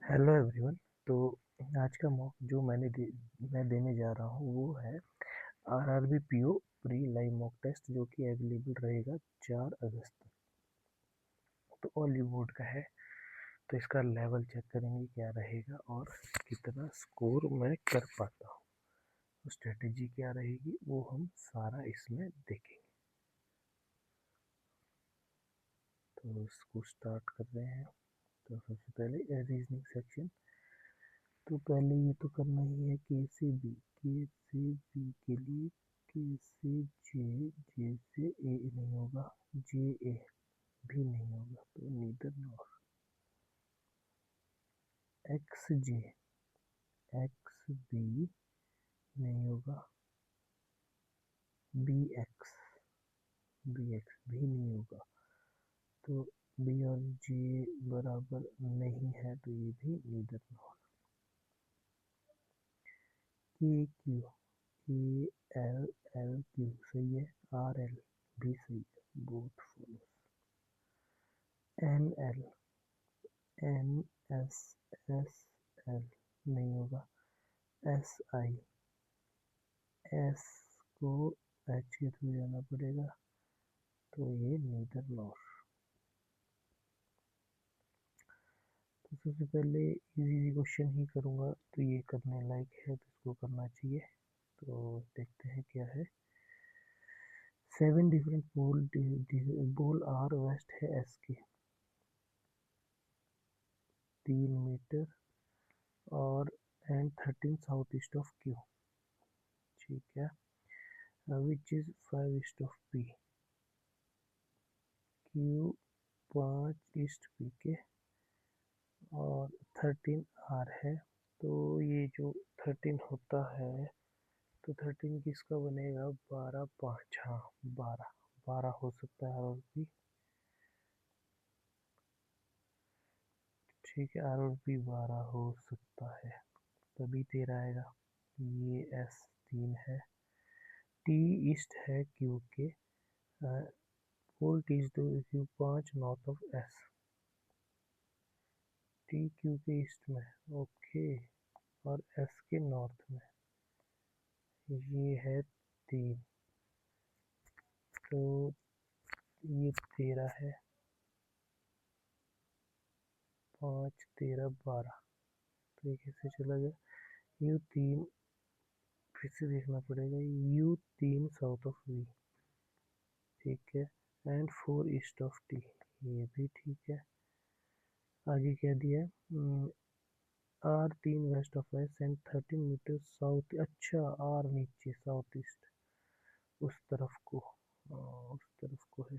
Hello everyone. तो आज का मॉक जो मैं देने जा रहा हूँ वो है RRB PO pre live mock test, जो कि अवेलेबल रहेगा 4 अगस्त तक। तो ऑली बोर्ड का है, तो इसका लेवल चेक करेंगे क्या रहेगा और कितना स्कोर मैं कर पाता हूँ। तो स्ट्रेटेजी क्या रहेगी वो हम सारा इसमें देखेंगे। तो इसको स्टार्ट कर रहे हैं। तो सबसे पहले रीजनिंग सेक्शन। तो पहले ये तो करना ही है के से बी के लिए के से जे, जे से ए नहीं होगा, जे ए भी नहीं होगा, तो नीदर नॉर। एक्स जे, एक्स बी नहीं होगा, बी एक्स, बी एक्स भी नहीं होगा, तो बी और जे बराबर नहीं है, तो ये भी neither nor. K Q, K L, L Q सही है, आर एल भी सही है, both follow. N L, N S, S L नहीं होगा, एस आई, एस को एच के थ्रू जाना पड़ेगा, तो ये नीदर नॉर। तो सबसे पहले इजी क्वेश्चन ही करूँगा, तो ये करने लायक है, तो इसको करना चाहिए। तो देखते हैं क्या है। 7 डिफरेंट पोल आर वेस्ट है एस के 3 मीटर और and 13 south east of Q. ठीक है, which is 5 east of P. Q 5 east P के और 13 आर है। तो ये जो 13 होता है, तो 13 किसका बनेगा, 12 5, हाँ 12, 12 हो सकता है और भी। ठीक है, आर और बी 12 हो सकता है, तभी 13 आएगा। ये एस 3 है, टी ईस्ट है क्यू के, pole T is Q 5 north of S, T Q के ईस्ट में, ओके, और एस के नॉर्थ में। ये है 3, तो ये 13 है, 5 13 12, तो ये कैसे चला गया। यू 3 फिर से देखना पड़ेगा, यू 3 साउथ ऑफ वी, ठीक है, एंड 4 ईस्ट ऑफ टी, ये भी ठीक है। आगे क्या दिया है, R 3 west of S and 13 metre south, अच्छा आर नीचे साउथ ईस्ट उस तरफ को, उस तरफ को है,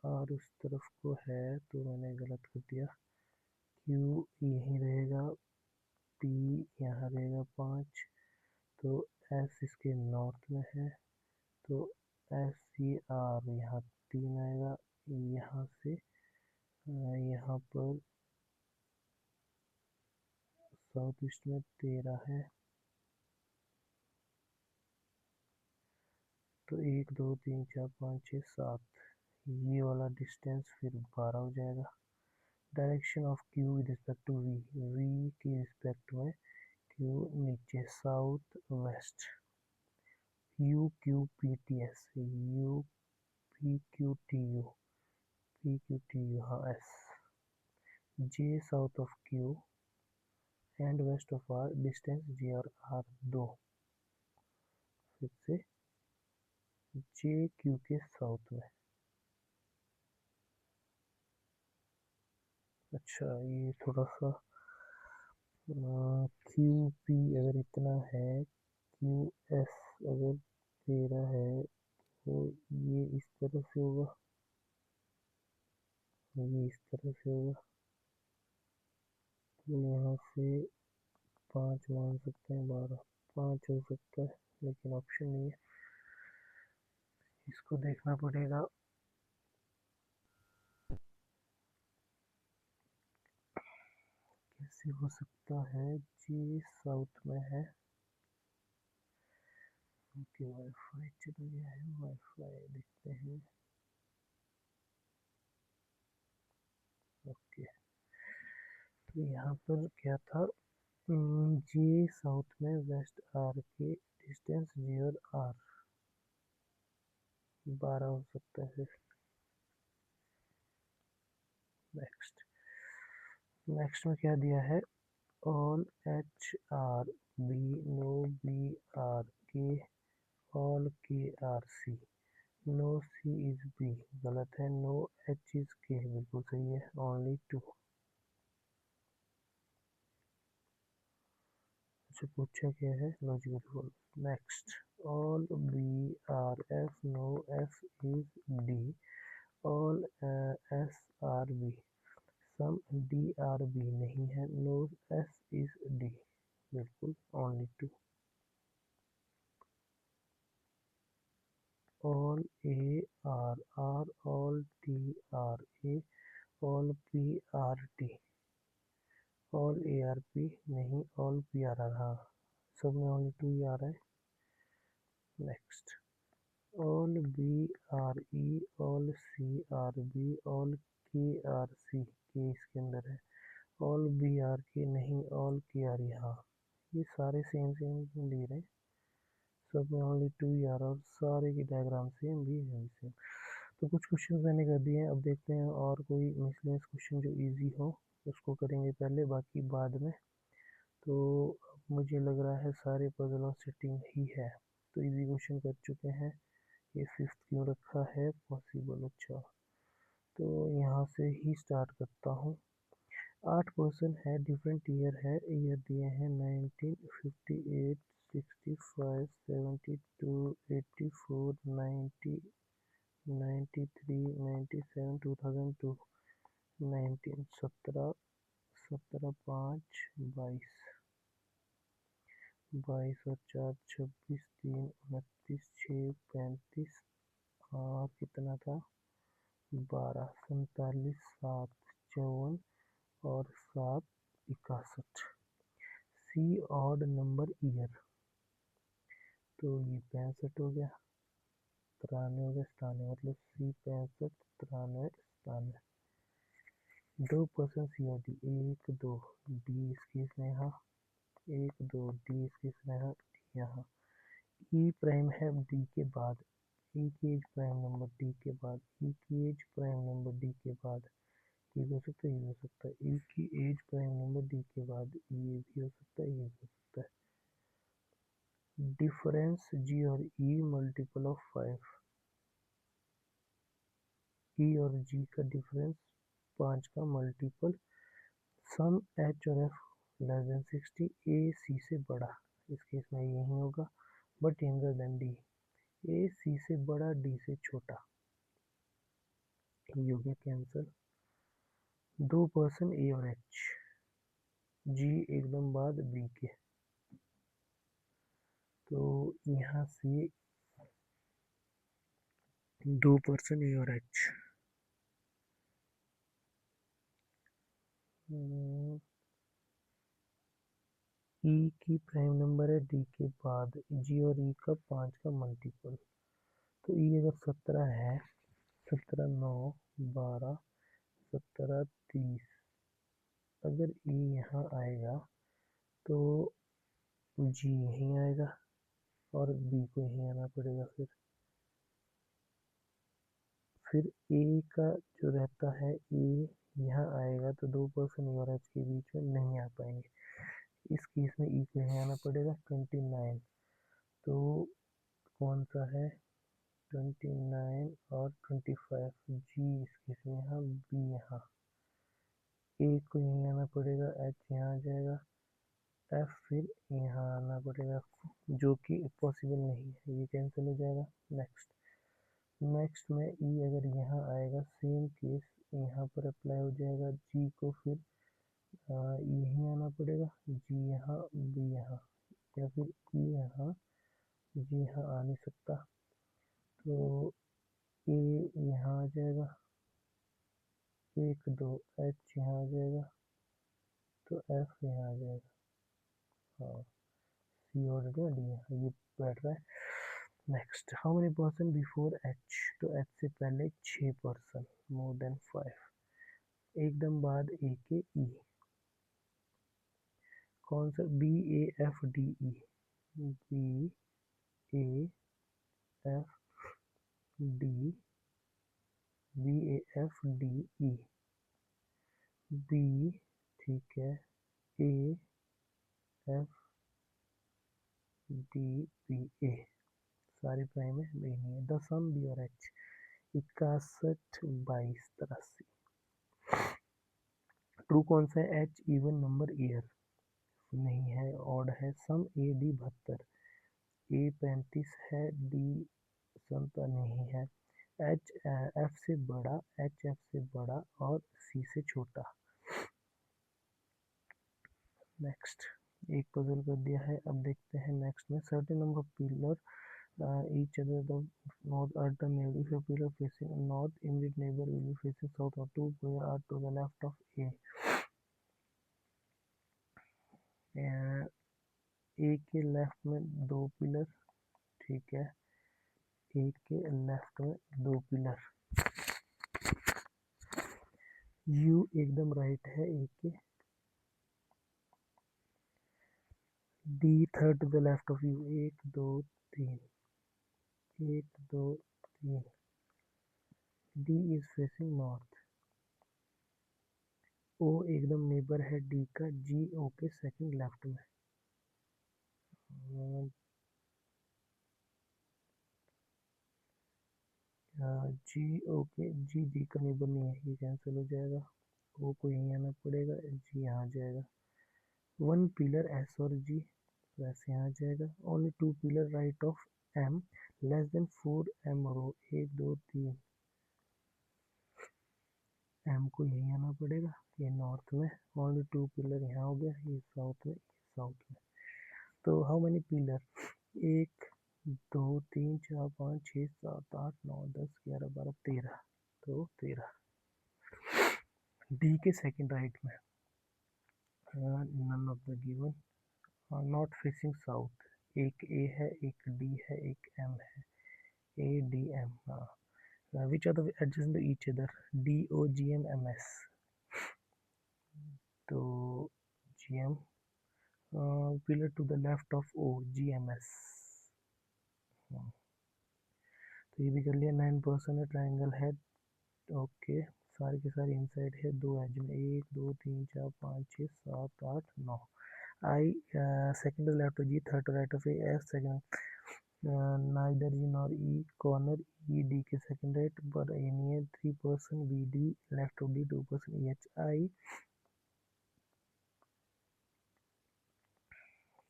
आर उस तरफ को है, तो मैंने गलत कर दिया। क्यू यहीं रहेगा, पी यहाँ रहेगा 5, तो एस इसके नॉर्थ में है, तो एस सी आर यहाँ 3 आएगा, यहाँ से यहाँ पर साउथ ईस्ट में 13 है, तो 1 2 3 4 5 6 7, ये वाला डिस्टेंस फिर 12 हो जाएगा। Direction of Q with respect to V, V की रिस्पेक्ट में क्यू नीचे south west, U Q P T S, U P Q T U, P Q T U, हाँ S, J south of Q and west of R, distance J और R 2, फिर से जे Q के south में। अच्छा, ये थोड़ा सा क्यू पी अगर इतना है, क्यू एस अगर 13 है, तो ये इस तरह से होगा, ये इस तरह से होगा, तो यहाँ से 5 मान सकते हैं, 12 5 हो सकता है, लेकिन ऑप्शन नहीं है, इसको देखना पड़ेगा। कैसे हो सकता है, जी साउथ में है, ओके वाईफाई चला गया है, वाईफाई देखते हैं, ओके। तो यहाँ पर क्या था, जे साउथ में वेस्ट आर के डिस्टेंस जी और आर 12 हो सकता है फिर। नेक्स्ट नेक्स्ट में क्या दिया है, all H are B no B are K all K are C no C is B गलत है, नो एच इज के बिल्कुल सही है, ओनली टू। अच्छा पूछा क्या है, logical fall. Next, all B R F no F is D all S R be some D R B नहीं है, नो एस इज डी बिल्कुल, only to. All A R are all T R A all P R T all A R P नहीं, all P R are हाँ, सब में only to ही आ रहा है। Next, all B R E all C R be all K are सी के इसके अंदर है, ऑल बी आर के नहीं, ऑल के आर यहाँ, ये सारे सेम सेम दे रहे हैं, सब में ओनली टू ही आ रहा है और सारे की डायग्राम सेम भी है सेम। तो कुछ क्वेश्चन मैंने कर दिए हैं, अब देखते हैं और कोई मिसलेनियस क्वेश्चन जो इजी हो उसको करेंगे पहले, बाकी बाद में। तो मुझे लग रहा है सारे पजल और सेटिंग ही है, तो इजी क्वेश्चन कर चुके हैं। ये फिफ्थ क्यों रखा है पॉसिबल, अच्छा तो यहाँ से ही स्टार्ट करता हूँ। 8 पर्सन है, डिफरेंट ईयर है, ईयर दिए हैं 1958 65 72 84 90 93 97 2002 19 17 17 5 22 22 और 4 26 3 29 6 35 और कितना था 12 47 7 54 और 7 61। सी ऑड नंबर ईयर, तो ये 65 हो गया, 93 हो गया, 97 मतलब सी 65 93 97। 2 पर्सन सी और डी, 1 2 डी इसकी इसमें यहाँ, 1 2 डी इसकी इसमें यहाँ, डी यहाँ। ई प्राइम है डी के बाद, ई की एज प्राइम नंबर डी के बाद, ई की एज प्राइम नंबर डी के बाद, ये भी हो सकता है, ये हो सकता है, ई की एज प्राइम नंबर डी के बाद, ये भी हो सकता है, ये भी हो सकता है। डिफरेंस जी और ई मल्टीपल ऑफ 5, ई और जी का डिफरेंस 5 का मल्टीपल, सम एच और एफ लेस देन 60, ए सी से बड़ा, इस केस में यही होगा, बट यंगर देन डी, ए सी से बड़ा डी से छोटा, ये हो गया कैंसिल। 2 पर्सन ए और एच, जी एकदम बाद बी के, तो यहाँ से 2 पर्सन ए और एच, ई की प्राइम नंबर है डी के बाद, जी और ई का 5 का मल्टीपल, तो ई अगर 17 है, 17 9 12 17 30, अगर ई यहाँ आएगा तो जी यहीं आएगा और बी को यहीं आना पड़ेगा, फिर ए का जो रहता है, ए यहाँ आएगा तो 2 पर्सन ए और एच के बीच में नहीं आ पाएंगे, इस केस में ई को यहाँ आना पड़ेगा 29, तो कौन सा है 29 और 25, जी इस केस में यहाँ, बी यहाँ, ए को यहीं आना पड़ेगा, एच यहाँ आ जाएगा, एफ फिर यहाँ आना पड़ेगा, जो कि पॉसिबल नहीं है, ये कैंसिल हो जाएगा। नेक्स्ट नेक्स्ट में ई अगर यहाँ आएगा, सेम केस यहाँ पर अप्लाई हो जाएगा, जी को फिर यहीं आना पड़ेगा, जी यहाँ बी यहाँ, या फिर ई यहाँ, जी यहाँ आ नहीं सकता, तो ए यहाँ आ जाएगा, 1 2 एच यहाँ आ जाएगा, तो एफ यहाँ आ जाएगा, हाँ सी ऑलरेडी डी यहाँ ये बैठ रहा है। Next, how many person before H, तो एच से पहले 6 पर्सन, मोर देन 5, एकदम बाद ए के ई, कौन सा, B A F D E, B A F D, B A F D E, B, ठीक है, A F D B A, सारी प्राइम है, बी नहीं है। द सम बी और एच, 61 22 83। ट्रू कौन सा है, एच इवन नंबर ईयर नहीं है, ऑड है। सम ए डी 72, ए 35 है, डी 70 नहीं है। एच एफ से बड़ा, एच एफ से बड़ा और सी से छोटा। नेक्स्ट, एक पजल कर दिया है, अब देखते हैं नेक्स्ट में। Certain number of pillar each other the north at the neighbor. If a pillar facing north, immediate neighbor will be facing south, or two pillar are to the left of A. ए के left में दो pillar, ठीक है, A के left में दो pillar, you एकदम right है ए के, D third to the left of U, 1 2 3, 1 2 3, D is facing north, O एकदम नेबर है डी का, जी ओ के सेकंड लेफ्ट में, जी ओके, जी डी का नेबर नहीं है, ये कैंसिल हो जाएगा, ओ को यहीं आना पड़ेगा, जी यहाँ आ जाएगा। वन पिलर एस और जी, तो ऐसे यहाँ आ जाएगा। Only two pillar right of M, less than 4 M row, 1 2 3, M को यहीं आना पड़ेगा, ये नॉर्थ में। ओनली टू पिलर यहाँ हो गया, ये साउथ में, ये साउथ में। तो हाउ मेनी पिलर, 1 2 3 4 5 6 7 8 9 10 11 12 13, तो 13। डी के सेकंड राइट में, none of the given, not facing south, एक ए है, एक डी है, एक एम है, ए डी एम। हाँ, which are the adjacent to each other, D O G M M S, तो G M, pillar to the left of O, G M S. तो ये भी कर लिया। 9% है, ट्राइंगल है, ओके, सारे के सारे इनसाइड है, दो एज में, 1 2 3 4 5 6 7 8 9। I second left of G, third right of A, S second, neither G nor E corner, E D के सेकंड राइट, पर ए नहीं है, 3% B D left of D, 2% E H I,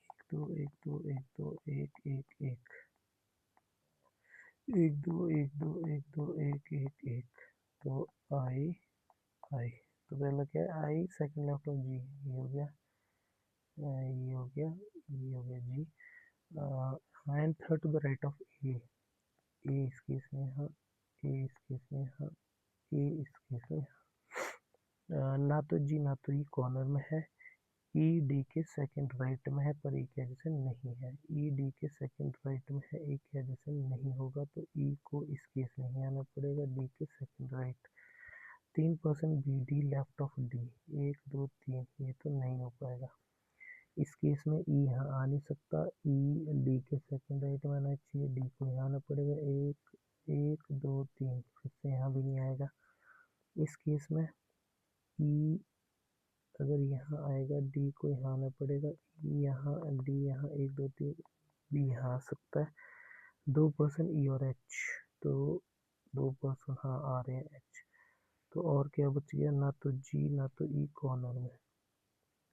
1 2 1 2 1 2 1 1 1 1 2 1 2 1 2 1 1 1, तो आई आई, तो पहला क्या है, I second left of G, ये हो गया, ये हो गया, ये हो गया G, and third to the right of A, A इस केस में यहाँ, ए इस केस में यहाँ, ए इस केस में यहाँ। ना तो जी ना तो ई कॉर्नर में है, ई डी के सेकंड राइट में है, पर ई के एडजेसेंट नहीं है, ई डी के सेकंड राइट में है, ए के एडजेसेंट नहीं होगा, तो ई को इस केस में ही आना पड़ेगा, डी के second right. 3% B D left of D, 1 2 3, ये तो नहीं हो पाएगा, इस केस में ई यहाँ आ नहीं सकता, ई डी के सेकंड राइट में आना चाहिए, डी को यहाँ आना पड़ेगा, 1 1 2 3, फिर से यहाँ भी नहीं आएगा। इस केस में ई अगर यहाँ आएगा, डी को यहाँ आना पड़ेगा, ई यहाँ, डी यहाँ, 1 2 3, बी यहाँ आ सकता है। 2% ई और एच, तो 2% हाँ आ रहे हैं एच, तो और क्या बच गया, ना तो जी ना तो ई कॉर्नर में,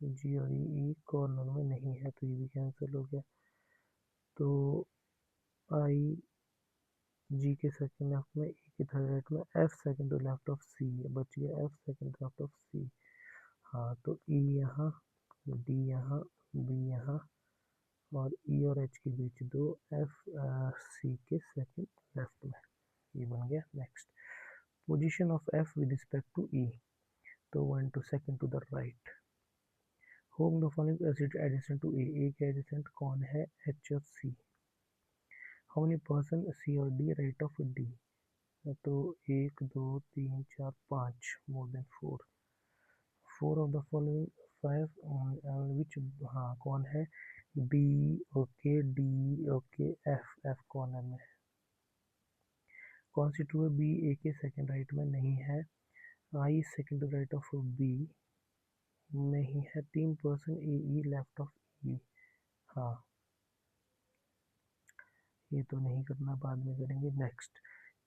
जी और ई कॉर्नर में नहीं है, तो ये भी कैंसिल हो गया। तो आई जी के सेकंड लेफ्ट में, ई के थर्ड राइट में, F second to left of C, बच गया F second left of C. हाँ, तो ई यहाँ, डी यहाँ, बी यहाँ, और ई और एच के बीच दो, एफ सी के सेकंड लेफ्ट में, ये बन गया। Next, position of F with respect to E, तो 1 to 2 to the right. Home the following addition to A K adjacent कौन है, एच और C. How many person C और डी राइट ऑफ डी, तो 1 2 3 4 5, more than 4। 4 of the following 5 which, हाँ कौन है, B, okay, D, okay, F कौन है में, कौन सी ट्रू है, बी ए के सेकंड राइट में नहीं है, I second to right of B नहीं है, 3% ए ई लेफ्ट ऑफ ई, हाँ ये तो नहीं करना, बाद में करेंगे। नेक्स्ट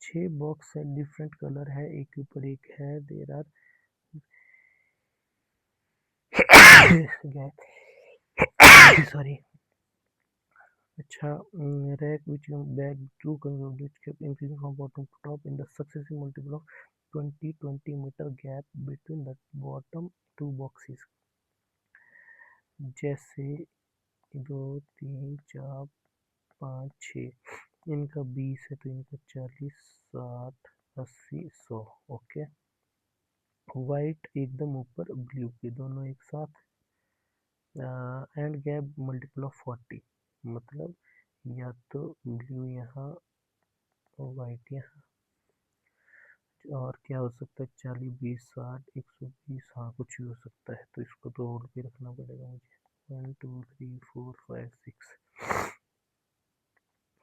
6 बॉक्स है, डिफरेंट कलर है, एक के ऊपर एक है, देर आर सॉरी, अच्छा, rack which bag to which kept increasing from bottom to top in the successive multiple of 20 meter gap between the bottom two boxes, जैसे 2 3 4 5 6, इनका 20 है तो इनका 40 60 80 100, ओके। वाइट एकदम ऊपर, ब्लू के दोनों एक साथ, एंड गैप मल्टीपल ऑफ 40, मतलब या तो ब्लू यहाँ और वाइट यहाँ, और क्या हो सकता है, 40 20 60 120, हाँ कुछ भी हो सकता है, तो इसको तो होल्ड पे रखना पड़ेगा मुझे। 1 2 3 4 5 6,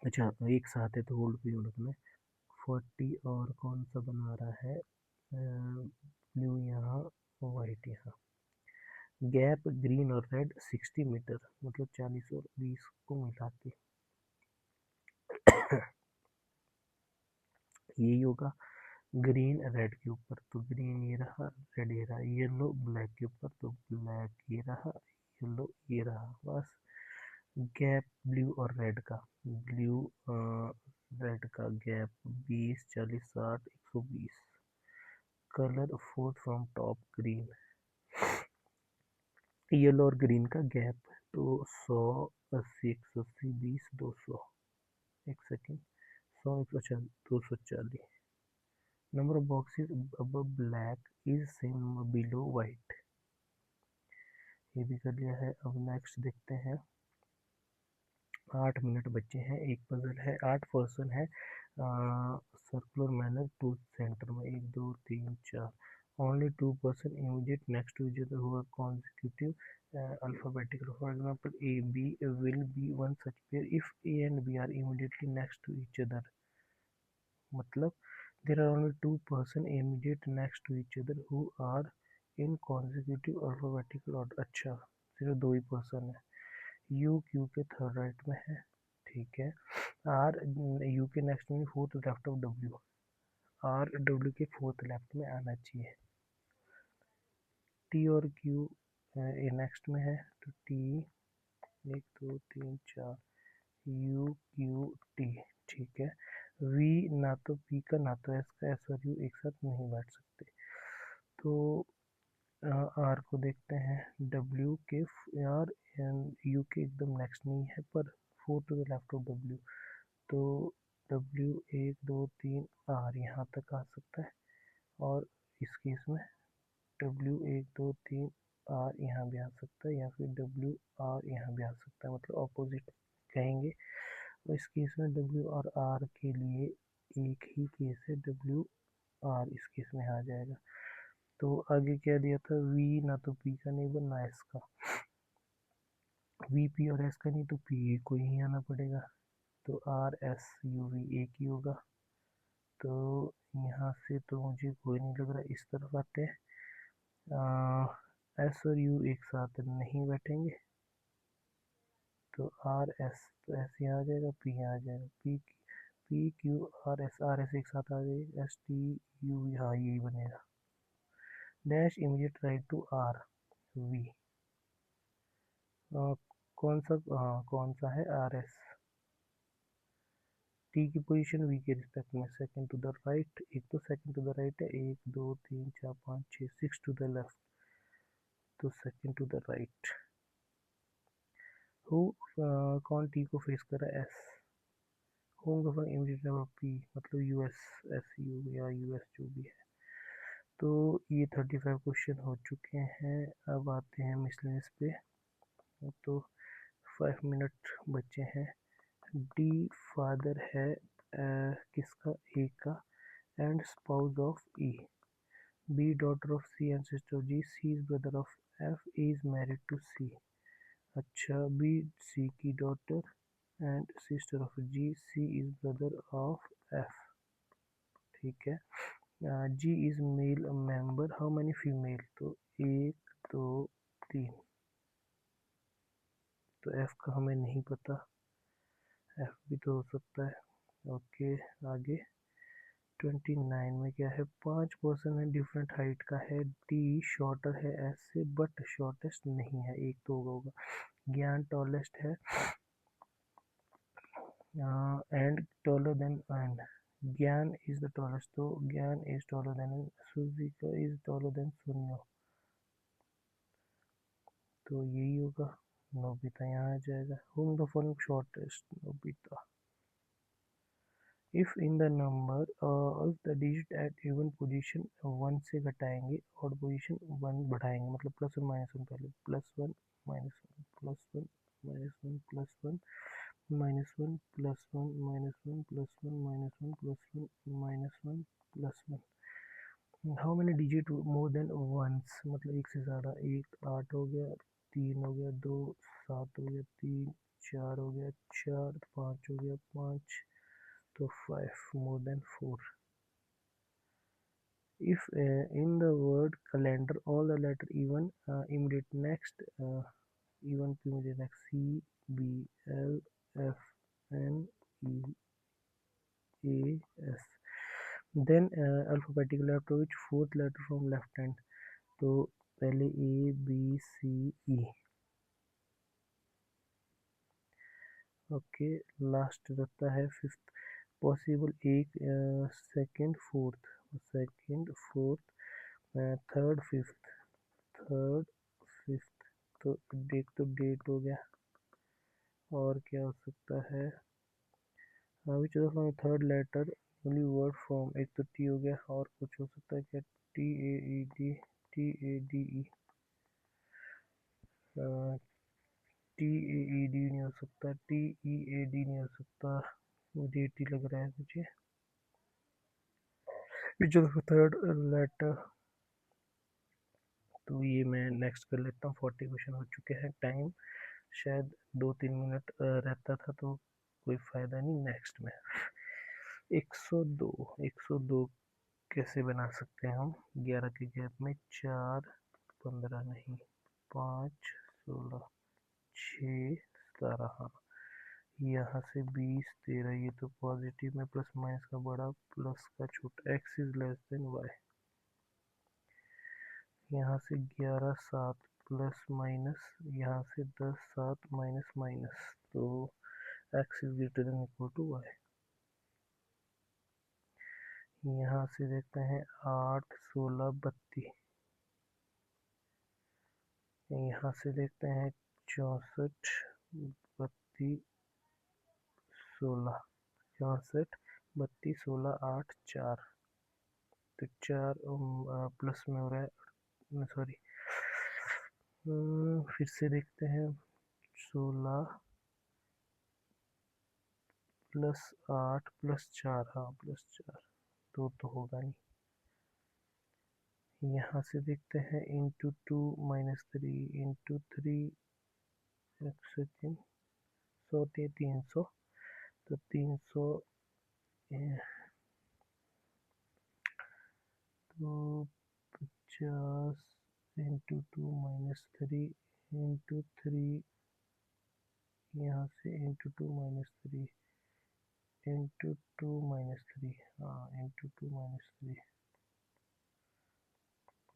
अच्छा एक साथ है तो होल्ड पे रखना है। 40 और कौन सा बना रहा है, ब्लू यहाँ, वाइट यहाँ, गैप ग्रीन और रेड 60 मीटर, मतलब 40 और 20 को मिला के यही होगा। ग्रीन रेड के ऊपर तो ग्रीन ये रहा, रेड ये रहा, येलो ब्लैक के ऊपर तो ब्लैक ये रहा, येलो ये रहा, बस। गैप ब्लू और रेड का, ब्लू रेड का gap 20 40 60 120, colour fourth from top green, yellow और ग्रीन का गैप तो 100 80 180 20 200, एक second, 100 140 240, number of boxes above black is same below white, ये भी कर लिया है। अब नेक्स्ट देखते हैं, 8 मिनट बचे हैं, एक पजल है, 8 पर्सन है, सर्कुलर मैनर टू सेंटर में, 1 2 3 4, only 2% immediate next to each other who are consecutive alphabetical, for example A B will be one such pair if A and B are immediately next to each other, मतलब there are only 2% immediate next to each other who are in consecutive alphabetical order, अच्छा सिर्फ 2 ही person है, you Q के third right में है, ठीक है, are you के नेक्स्ट में, fourth left of W, R W के फोर्थ लेफ्ट में आना चाहिए, टी और क्यू ए नेक्स्ट में है, तो टी 1 2 3 4 यू क्यू टी, ठीक है। वी ना तो पी का ना तो एस का, एस और यू एक साथ नहीं बैठ सकते, तो आर को देखते हैं, डब्ल्यू के आर यू के एकदम नेक्स्ट नहीं है, पर 4 to the left of W, तो डब्ल्यू 1 2 3 आर यहाँ तक आ सकता है, और इस केस में डब्ल्यू 1 2 3 आर यहाँ भी आ सकता है, या फिर डब्ल्यू आर यहाँ भी आ सकता है, मतलब ऑपोजिट कहेंगे। तो इस केस में डब्ल्यू और आर के लिए एक ही केस है, डब्ल्यू आर इस केस में आ जाएगा। तो आगे क्या दिया था, वी ना तो पी का नहीं बनना एस का, वी पी और एस का नहीं तो पी को ही आना पड़ेगा, तो आर एस यू वी एक ही होगा, तो यहाँ से तो मुझे कोई नहीं लग रहा, इस तरफ आते हैं, एस और यू एक साथ नहीं बैठेंगे, तो आर एस, तो एस यहाँ आ जाएगा, पी यहाँ आ जाएगा, पी क्यू आर एस एक साथ आ जाएगा, एस टी यू, यहाँ यही बनेगा, dash immediate right to R V, कौन सा, हाँ कौन सा है, आर एस, टी की पोजीशन वी के रिस्पेक्ट में, सेकंड टू द राइट, एक तो सेकंड टू द राइट है, 1 2 3 4 5 6 6 टू द लेफ्ट, तो second to the right, who कौन टी को फेस कर रहा है, S, home govern immediate P, मतलब यूएस, एस यू या यूएस जो भी है। तो ये 35 क्वेश्चन हो चुके हैं, अब आते हैं मिसलेनियस पे, तो 5 मिनट बचे हैं। डी फादर है किसका, ए का, and spouse of E, B daughter of C and sister G, C is brother of F is married to C. अच्छा, B C की daughter and sister of G. C is brother of F. ठीक है. G is male member. How many female? तो 1 2 3. तो F का हमें नहीं पता. F भी तो हो सकता है. ओके, आगे 29 में क्या है? 5 पर्सन है, डिफरेंट हाइट का है. D शॉर्टर है S से बट शॉर्टेस्ट नहीं है. एक तो होगा. ज्ञान टॉलेस्ट है and taller than and. Gian is the tallest, तो Gian is taller than. Shizuka is taller than Suneo, तो यही होगा. नोबिता यहाँ आ जाएगा. Home the following shortest. Nobita. If in the number if the digit at even position 1 से घटाएंगे और पोजीशन 1 बढ़ाएंगे, मतलब प्लस 1 माइनस 1. पहले plus 1 minus 1 plus 1 minus 1 plus 1 minus 1 plus 1 minus 1 plus 1 minus 1 plus 1 minus 1 plus 1. How many digit more than once, मतलब एक से ज़्यादा. 1 8 हो गया, 3 हो गया, 2 7 हो गया, 3 4 हो गया, 4 5 हो गया, 5 तो 5 more than 4. If in the word calendar all the letter even immediate next even पे मुझे next C B L F N E A S, then alphabetical after which fourth letter from left hand. तो पहले A B C E. Okay, last रहता है fifth. Possible एक second fourth, second fourth, third fifth, third fifth. तो एक तो date हो गया. और क्या हो सकता है? Which of the third letter only word form. एक तो टी हो गया. और कुछ हो सकता है क्या? T A E D, T A D E, T A E D नहीं हो सकता, टी ई ए डी नहीं हो सकता. मुझे टी लग रहा है मुझे. Which of the third letter. तो ये मैं नेक्स्ट कर लेता हूँ. 40 क्वेश्चन हो चुके हैं. टाइम शायद 2-3 मिनट रहता था तो कोई फ़ायदा नहीं. नेक्स्ट में 102. 102 कैसे बना सकते हैं हम? 11 के गैप में 4 15 नहीं, 5 16 6 17. हाँ, यहाँ से 20 13. ये तो पॉजिटिव में प्लस माइनस का बड़ा प्लस का छोटा. X is less than Y. यहाँ से 11 7 प्लस माइनस, यहाँ से 10 7 माइनस माइनस. तो x is greater than equal to Y. यहाँ से देखते हैं 8 16 32. यहाँ से देखते हैं 64 32 16. 64 32 16 8 4. तो 4 प्लस में हो रहा है, सॉरी. फिर से देखते हैं 16 प्लस 8 प्लस 4. हाँ, प्लस 4. तो होगा नहीं. यहाँ से देखते हैं इंटू 2 माइनस 3 इंटू 3. एक सेकेंड. 100 300. तो 300 तो 50 इंटू 2 माइनस 3 इंटू 3. यहाँ से इंटू 2 माइनस 3 इंटू 2 माइनस 3. हाँ, इंटू 2 माइनस 3.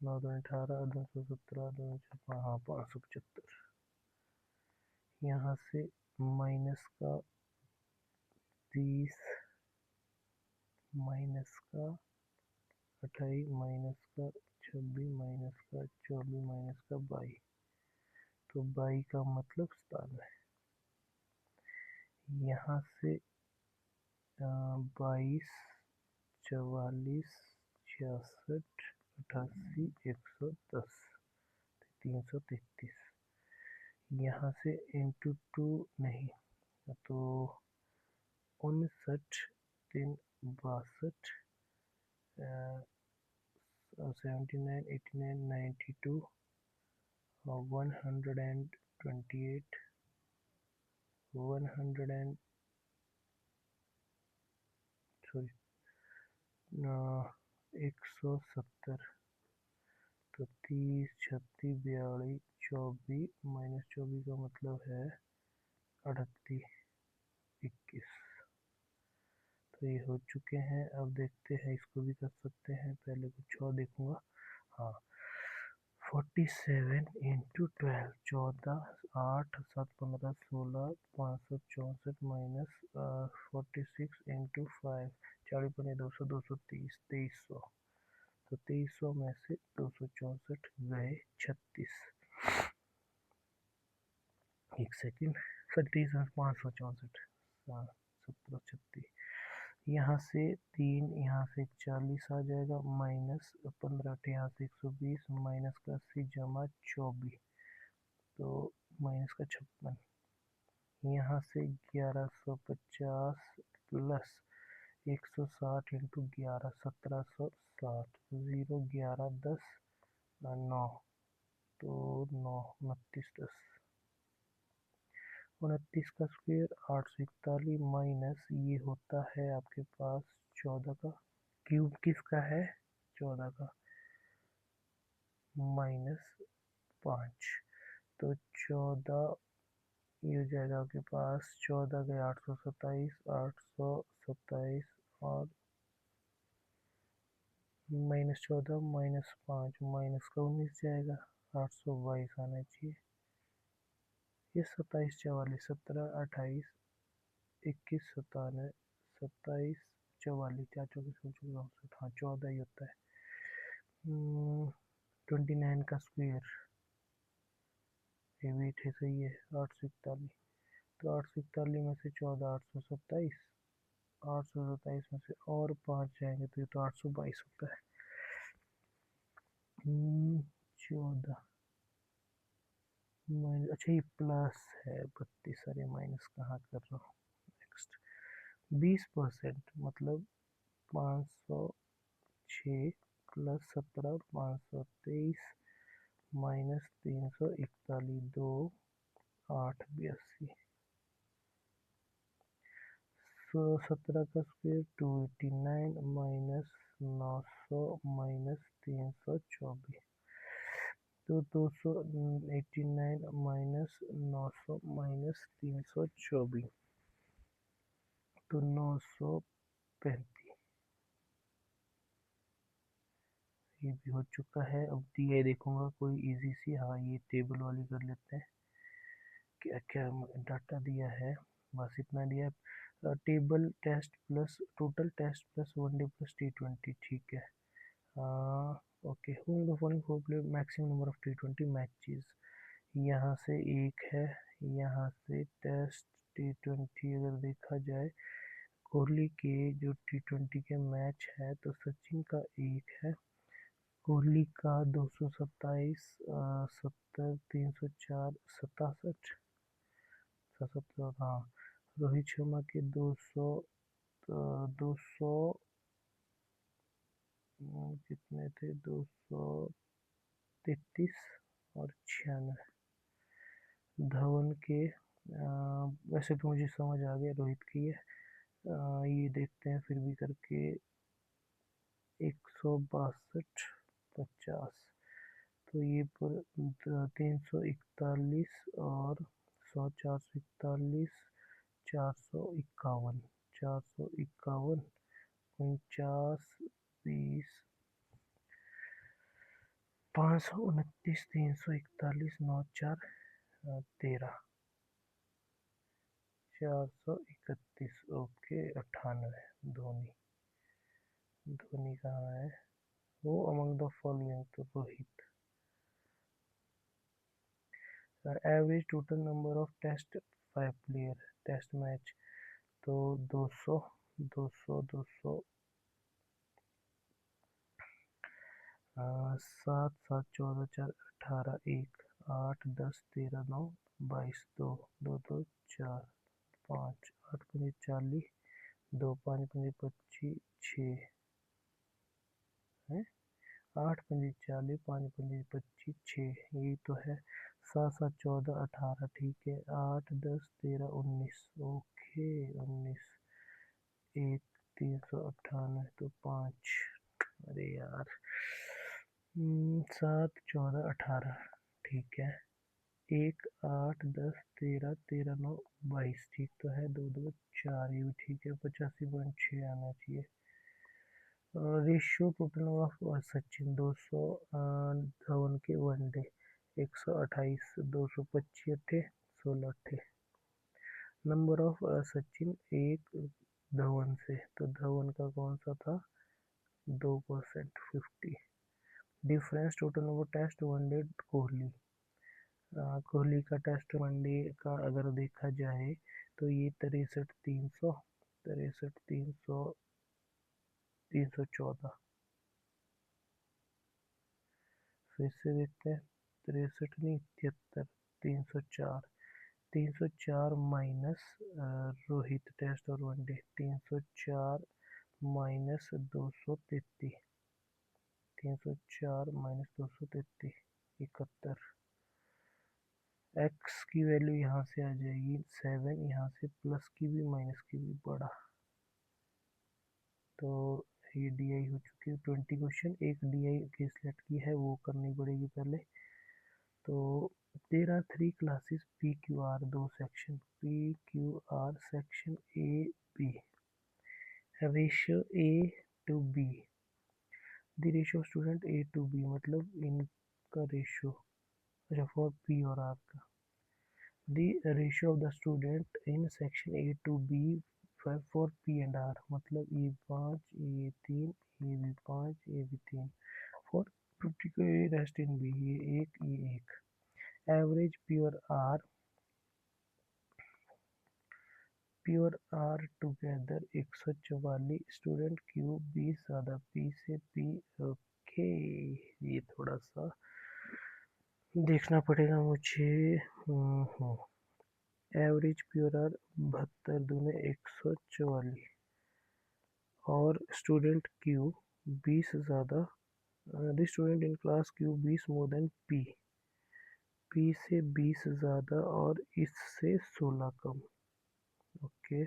9 2 18 217 2 हाँ 575. यहाँ से माइनस का 30 माइनस का 28 माइनस का 26 माइनस का 24 माइनस का 22. तो 22 का मतलब 97. यहाँ से 22 44 66 88 110 333. यहाँ से इंटू 2 नहीं, तो 59 3 62 79 89 92 128, 100 एंड सॉरी 170, तो 30, 36, 42, 24 -24 का मतलब है 38, 21। तो ये हो चुके हैं। अब देखते हैं, इसको भी कर सकते हैं। पहले कुछ और देखूंगा। हाँ, 47 इंटू 12, 14, 8, 7, 15, 16, 564 माइनस 46 इंटू 5, 40, 200, 230, 2300। तो 2300 में से 264 गए 36। एक सेकेंड, 37,564, 1736। यहाँ से 3, यहाँ से 40 आ जाएगा, माइनस 15, यहाँ से 120, माइनस का 80, जमा 24, तो माइनस का 56। यहाँ से 1150 प्लस 160 इंटू 11, 1760, 0, 11, 10, 9, तो 9, 29, 10, 29 का स्क्वायर 841, माइनस ये होता है आपके पास 14 का क्यूब, किसका है 14 का, माइनस 5, तो 14 ये हो जाएगा आपके पास 14 गए 827, 827 और -14 -5, माइनस का 19 जाएगा, 822 आना चाहिए। ये 27, 44, 17, 28, 21, 97, 27, 44, 4, 24, 64, हाँ 14 ही होता है। 29 का स्क्वायर, ये भी सही है, 841, तो 841 में से 14, 827, 827 में से और 5 जाएंगे तो ये तो 822 होता है। 14 माइनस, अच्छा ये प्लस है 32, अरे माइनस कहाँ कर रहा हूँ। नेक्स्ट 20% मतलब 506 प्लस 17, 523 माइनस 341, 2, 8, 82। 17 का स्क्वायर 289 माइनस 900 माइनस 324, तो 289 माइनस 900 माइनस 324, तो 935। ये भी हो चुका है। अब दिया देखूंगा कोई इजी सी, हाँ ये टेबल वाली कर लेते हैं। क्या क्या डाटा दिया है, बस इतना दिया है। Table test plus total test plus one day plus T20, ठीक है। Okay, who the following four player maximum number of T20 matches, यहाँ से एक है, यहाँ से टेस्ट T20 अगर देखा जाए, कोहली के जो T20 के मैच है तो सचिन का एक है, कोहली का 227, 70, 304, 67, 77, हाँ। रोहित शर्मा के 200, 200 कितने थे, 233 और 96। धवन के वैसे तो मुझे समझ आ गया रोहित की है, ये देखते हैं फिर भी करके, 162, 50, तो ये पर 341 और 100, 441, 451, 451, 49, 20, 529, 341, 9, 4, 13, 431, ओके 98। धोनी, धोनी कहाँ है वो, अमंग द फॉलोइंग, तो Rohit. Average total number of test 5 player test match, तो 200, 200, 200, 7, 7, 14, 4, 18, 1, 8, 10, 13, 9, 22, 2, 2, 2, 4, 5, 8, 5, 40, 2, 5, 5, 25, 6 है, 8 पंजे 40, 5 पंजे 25, 6 यही तो है। 7 7 14 18 ठीक है। 8 10 13 19 ओके 19। 1 398 तो 5। अरे यार 7 14 18 ठीक है। 1 8 10 13 13 9 22 ठीक तो है। 2 2 4 ये भी ठीक है। 85.6 आना चाहिए। Ratio total of Sachin 200 Dhawan के वनडे 128 225 अट्ठे 16 अट्ठे। नंबर ऑफ सचिन एक धवन से, तो धवन का कौन सा था 2% 50। Difference total number test one day Kohli. Kohli का टेस्ट वनडे का अगर देखा जाए तो ये 63 300 63 300 314। फिर से देखते हैं 63 नहीं 73 304। 304 माइनस रोहित टेस्ट और वनडे 304 माइनस 233। 304 माइनस 233 71। एक्स की वैल्यू यहाँ से आ जाएगी 7, यहाँ से प्लस की भी माइनस की भी बड़ा। तो ये डी आई हो चुकी है 20 क्वेश्चन। एक डी आई की सिलेक्ट की है वो करनी पड़ेगी पहले। तो there are 3 classes PQR, दो section PQR section A B. Ratio A to B. The ratio student A to B मतलब इनका रेशियो। अच्छा फॉर पी और आर का। The ratio of the student in section A to B for P and R मतलब A 5 A 3 A B 5 A B 3 for particular rest in B ये 1 ये 1। Average pure R together 144 student Q 20 ज़्यादा P से P. Okay ये थोड़ा सा देखना पड़ेगा मुझे। एवरेज प्योर आर 72 दूने 144 और स्टूडेंट क्यू 20 ज़्यादा। The student in class Q 20 more than P. P से 20 ज़्यादा और इससे 16 कम। ओके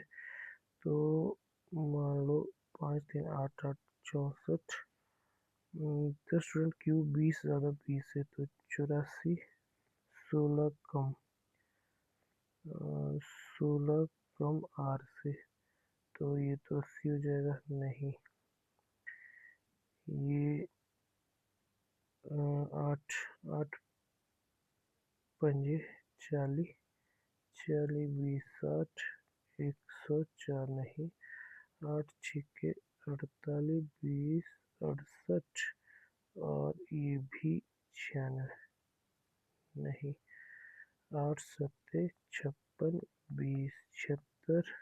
तो मान लो 5 3 8 8 64। द स्टूडेंट क्यू 20 ज़्यादा 20 से तो 84। 16 कम 16 कम आर से तो ये तो 80 हो जाएगा। नहीं ये 8 8 पंजे 40 40 20 60 104 नहीं। 8 छिके 48 20 68 और ये भी 96 नहीं। 8 सत्ते 56 20 76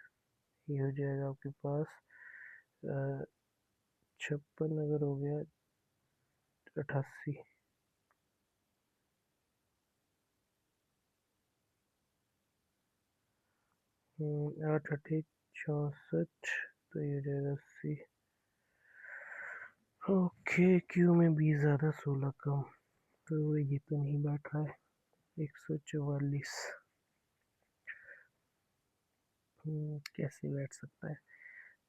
ये हो जाएगा आपके पास 56 अगर हो गया 88। 8 8 64 तो ये हो जाएगा 80। ओके क्यू में 20 ज़्यादा 16 कम तो ये तो नहीं बैठ रहा है। 144 कैसे बैठ सकता है।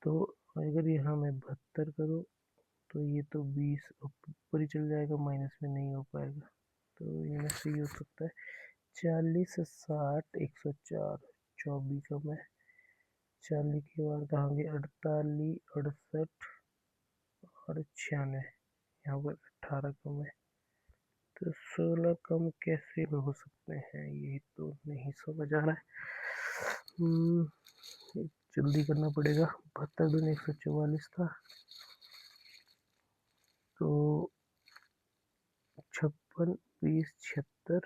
तो अगर यहाँ मैं 72 करूँ तो ये तो 20 ऊपर ही चल जाएगा माइनस में नहीं हो पाएगा। तो ये में सही हो सकता है 40 60 104 24 कम है। 40 के बाद कहाँ गए 48 68 और 96 यहाँ पर 18 कम है। तो 16 कम कैसे हो सकते हैं ये तो नहीं समझ आ रहा है। जल्दी करना पड़ेगा। 72 दूनी 144 था तो 56 20 76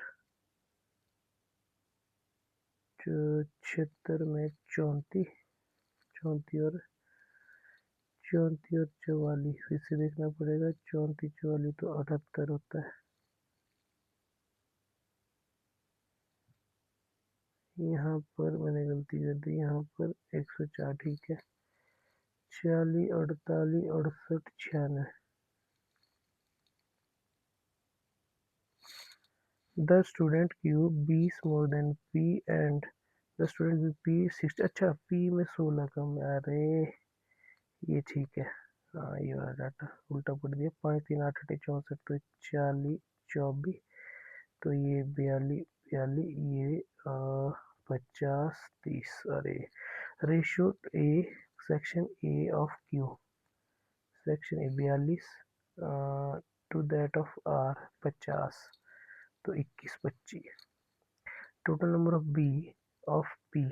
76 में 34 34 और 44 फिर से देखना पड़ेगा। 34 44 तो 78 होता है। यहाँ पर मैंने गलती कर दी। यहाँ पर 104 ठीक है। 46 48 68 96 the student Q B more than P and the student B P 60। अच्छा पी में 16 कम है, अरे ये ठीक है। हाँ ये वाला डाटा उल्टा पड़ दिया। 5 3 8 8 64 तो 40 24 तो ये 42 42 ये 50 30। अरे ratio A section A of Q section A 42 to that of R 50 तो 21 25। Total number of B of P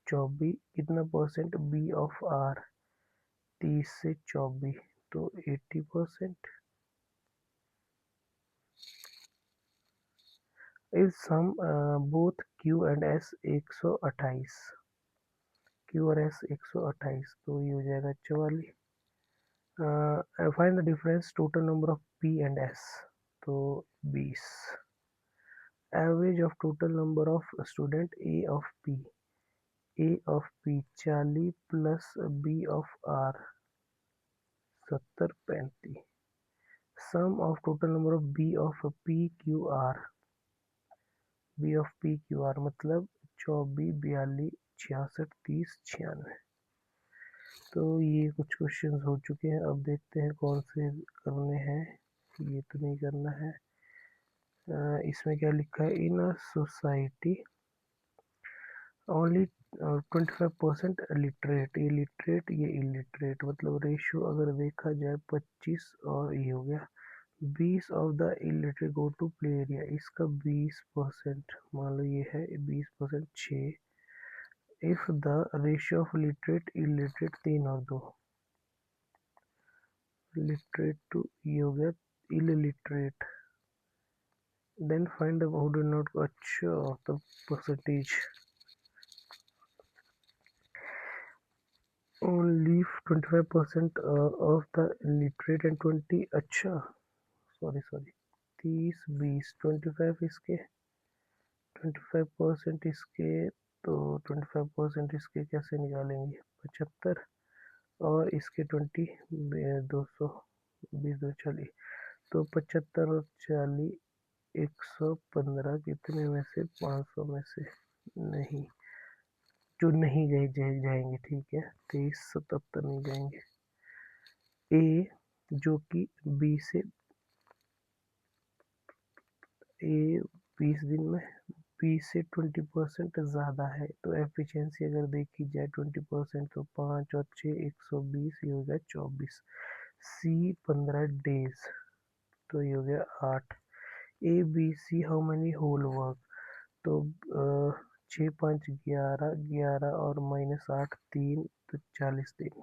24 कितना परसेंट बी ऑफ आर 30 से 24 तो 80%। इस sum both Q and S 128 Q और एस 128 तो ये हो जाएगा 44। Find the difference total number of P and S तो 20। Average of total number of student A of P 40 plus B of R 70 35। Sum of total number of B of P Q R मतलब 24 42 66 30 96। तो ये कुछ questions हो चुके हैं। अब देखते हैं कौन से करने हैं। ये तो नहीं करना है। इसमें क्या लिखा है, in a society only 25% literate. ये लिटरेट ये इलिटरेट मतलब रेशियो अगर देखा जाए 25 और ये हो गया 20 of the illiterate go to play area. इसका 20% मान लो ये है 20% 6। If the ratio of literate illiterate 3 और 2 लिटरेट टू ये हो गया illiterate then find the who do not. अच्छा तो percentage only 25% of the literate and 20। अच्छा सॉरी 30 20 25 इसके 25% इसके तो 25% इसके कैसे निकालेंगे 75 और इसके 20 200 20 2 40 तो 75 और 40 115 कितने में से 500 में से नहीं जो नहीं गए जाएंगे ठीक है 23 77 नहीं जाएंगे। ए जो कि बी से ए 20 दिन में बी से 20% ज़्यादा है तो एफिशिएंसी अगर देखी जाए 20% तो 5 और 6 120 ये हो गया 24। सी 15 डेज तो ये हो गया 8। A B C how many whole work तो 6 5 11 11 और -8 3 तो 40 दिन।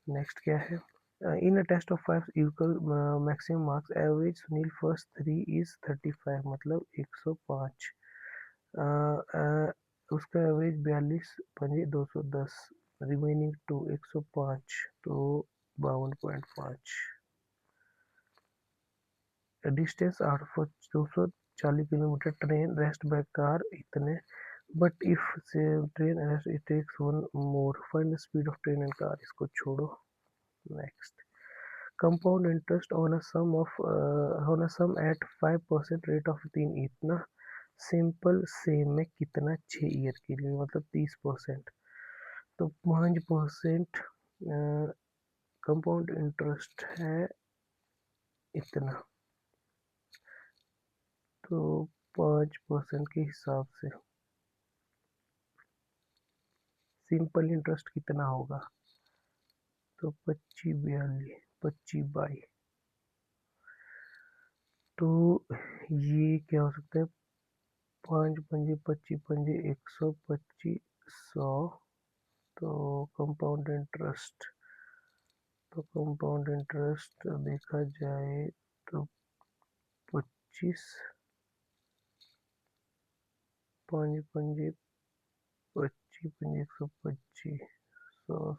नेक्स्ट क्या है, in a test of 5 equal maximum marks average Sunil first 3 is 35 मतलब 105। उसका एवरेज 42 पंजे 210 रिमेनिंग 2 105 तो 52.5। Distance 240 kilometre train rest by car इतने बट इफ से train rest it takes 1 more find the speed of train and car. इसको छोड़ो। Next compound interest on a sum at 5% rate of 3 इतना simple same में कितना 6 year के लिए मतलब 30%। तो 5% कंपाउंड इंटरेस्ट है इतना तो 5% के हिसाब से सिंपल इंटरेस्ट कितना होगा तो 25 42 25 बाई तो ये क्या हो सकता है 5 पंजे 25 पंजे 125 100 तो कंपाउंड इंटरेस्ट देखा जाए तो 25 5 पंजे 25 पंजे 125 100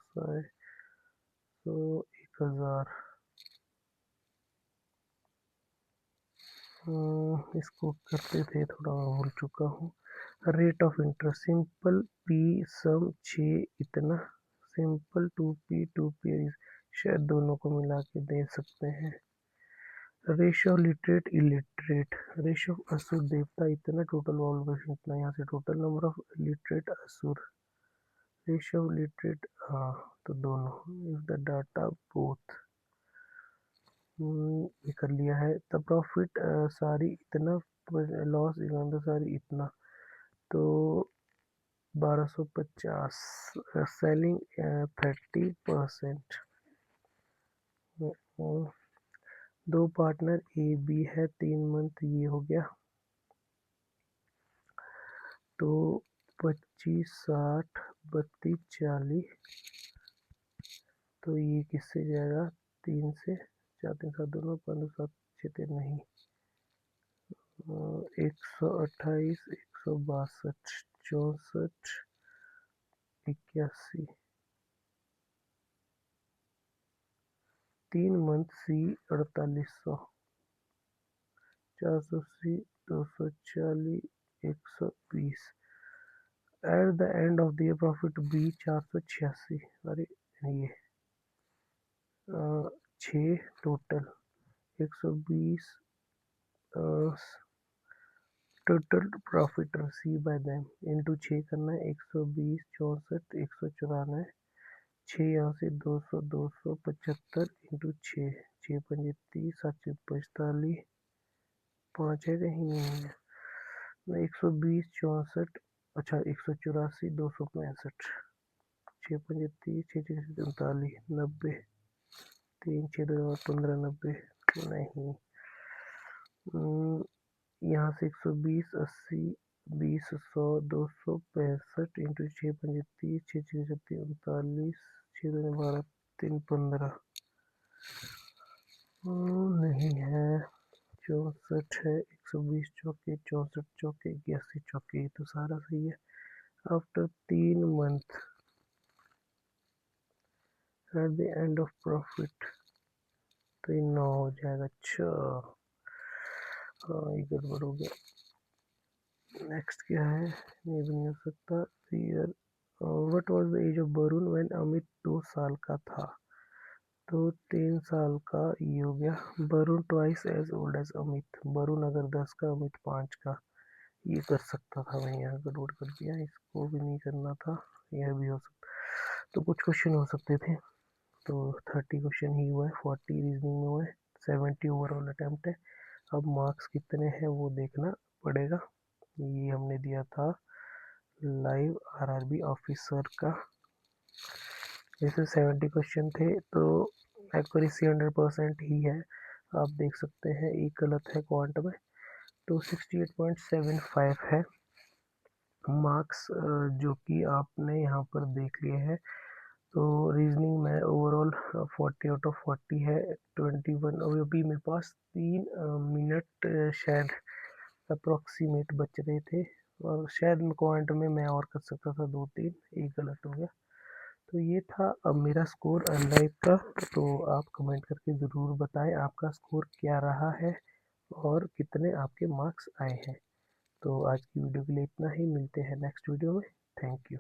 100 1000। इसको करते थे थोड़ा भूल चुका हूँ। Rate of interest simple P sum 6 इतना सिंपल 2p 2p शायद दोनों को मिला के दे सकते हैं। Ratio of literate illiterate, ratio of असुर देवता इतना, टोटल पॉपुलेशन इतना, यहाँ से टोटल नंबर ऑफ लिटरेट असुर, रेशियो ऑफ लिटरेट, हाँ तो दोनों, इफ द डाटा बोथ, ये कर लिया है। द प्रॉफिट सारी इतना, लॉस सारी इतना, तो 1250, सेलिंग 30%। दो पार्टनर ए बी है, 3 मंथ, ये हो गया, तो 25, 60, 32, 40, तो ये किससे जाएगा, 3 से, 4, 3, 7, दोनों 15, 7, 6, 3 नहीं, 128, 162, 64, 81, 3 month C 4800, 480, 240, 120, at the end of the profit B 486, अरे ये 6 total, 120 total profit receive by them into 6 करना है, 120, 64, 194, 6 यहाँ से 200, 275 इंटू 6, 6 पंजे 30, 7 45, 5 है कहीं नहीं है, 120, 64, अच्छा 184, 265, 6 पंजे 30, 6 39, 90, 3, 6, 2, 15, 90 नहीं, यहाँ से 120, 80, 20, 100, 265 इंटू 6 पंजे 30, 6 6 39, 6 2 12, 3 15, नहीं है, 64 है, 120 चौके, 64 चौके, 81 चौके, ये तो सारा सही है। After 3 month eight the end of profit, तो ये 9 हो जाएगा। अच्छा हाँ, ये गड़बड़ हो गया। नेक्स्ट क्या है, ये भी नहीं हो सकता। Year, what was the age of Varun when Amit 2 साल का था, तो 3 साल का ये हो गया। Varun twice as old as Amit, Varun अगर 10 का, अमित 5 का, ये कर सकता था, मैं यहाँ गड़बड़ कर दिया, इसको भी नहीं करना था, यह भी हो सकता, तो कुछ क्वेश्चन हो सकते थे। तो 30 क्वेश्चन ही हुआ है, 40 रीजनिंग में हुआ है, 70 ओवरऑल अटेम्प्ट है। अब मार्क्स कितने हैं वो देखना पड़ेगा। ये हमने दिया था लाइव आरआरबी ऑफिसर का, जैसे 70 क्वेश्चन थे, तो एक्यूरेसी 100% ही है, आप देख सकते हैं। एक गलत है क्वांट में, तो 68.75 है मार्क्स, जो कि आपने यहाँ पर देख लिए हैं। तो रीजनिंग में ओवरऑल 40 आउट ऑफ 40 है, 21, और अभी मेरे पास 3 मिनट शायद अप्रोक्सीमेट बच रहे थे, और शायद क्वांट में मैं और कर सकता था 2 3, एक गलत हो गया। तो ये था अब मेरा स्कोर लाइव का। तो आप कमेंट करके ज़रूर बताएं आपका स्कोर क्या रहा है और कितने आपके मार्क्स आए हैं। तो आज की वीडियो के लिए इतना ही, मिलते हैं नेक्स्ट वीडियो में। Thank you.